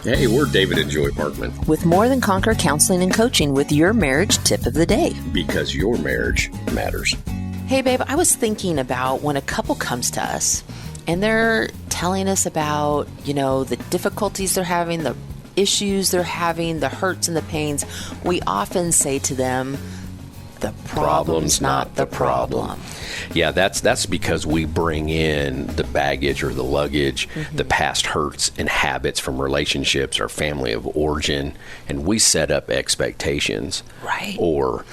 Hey, we're David and Joy Parkman. With More Than Conquer Counseling and Coaching with your marriage tip of the day. Because your marriage matters. Hey, babe, I was thinking about when a couple comes to us and they're telling us about, the difficulties they're having, the issues they're having, the hurts and the pains. We often say to them, the problem's not the problem. Yeah, that's because we bring in the baggage or the luggage, the past hurts and habits from relationships or family of origin, and we set up expectations. Right. Or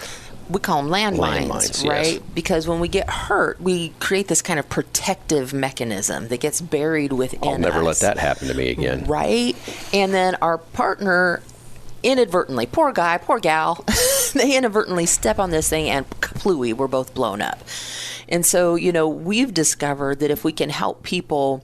we call them landmines, right? Yes. Because when we get hurt, we create this kind of protective mechanism that gets buried within us. I'll never let that happen to me again. Right? And then our partner inadvertently, poor guy, poor gal, they inadvertently step on this thing and kaplooey, we're both blown up. And so, we've discovered that if we can help people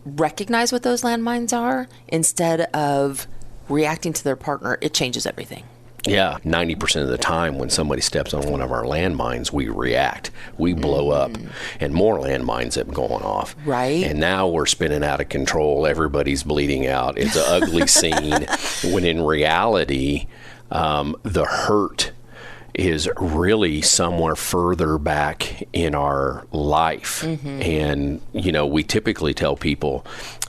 recognize what those landmines are instead of reacting to their partner, it changes everything. Yeah, 90% of the time when somebody steps on one of our landmines, we react. We blow up, and more landmines have gone off. Right. And now we're spinning out of control. Everybody's bleeding out. It's an ugly scene, when in reality, the hurt is really somewhere further back in our life. And, we typically tell people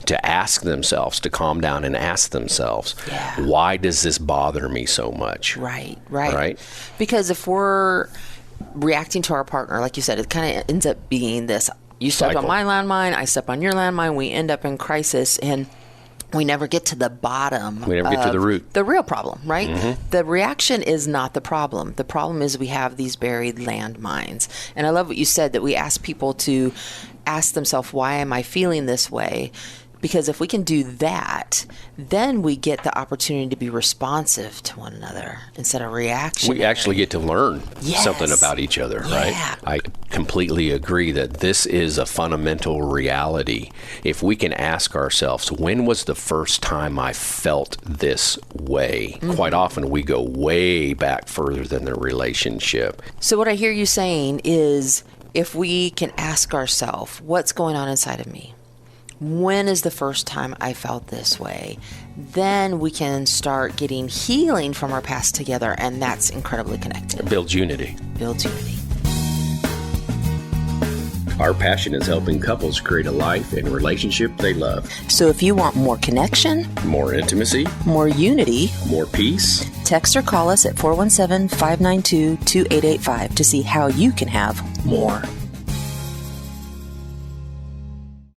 to ask themselves, to calm down and ask themselves, why does this bother me so much? Right. Because if we're reacting to our partner, like you said, it kind of ends up being this, you step on my landmine, I step on your landmine, we end up in crisis, and we never get to the bottom. We never get to the root. The real problem, right? The reaction is not the problem. The problem is we have these buried landmines. And I love what you said, that we ask people to ask themselves, why am I feeling this way? Because if we can do that, then we get the opportunity to be responsive to one another instead of reaction. We actually get to learn something about each other, right? I completely agree that this is a fundamental reality. If we can ask ourselves, when was the first time I felt this way? Quite often we go way back further than the relationship. So what I hear you saying is, if we can ask ourselves, what's going on inside of me? When is the first time I felt this way? Then we can start getting healing from our past together, and that's incredibly connected. It builds unity. Our passion is helping couples create a life and relationship they love. So if you want more connection, more intimacy, more unity, more peace, text or call us at 417-592-2885 to see how you can have more.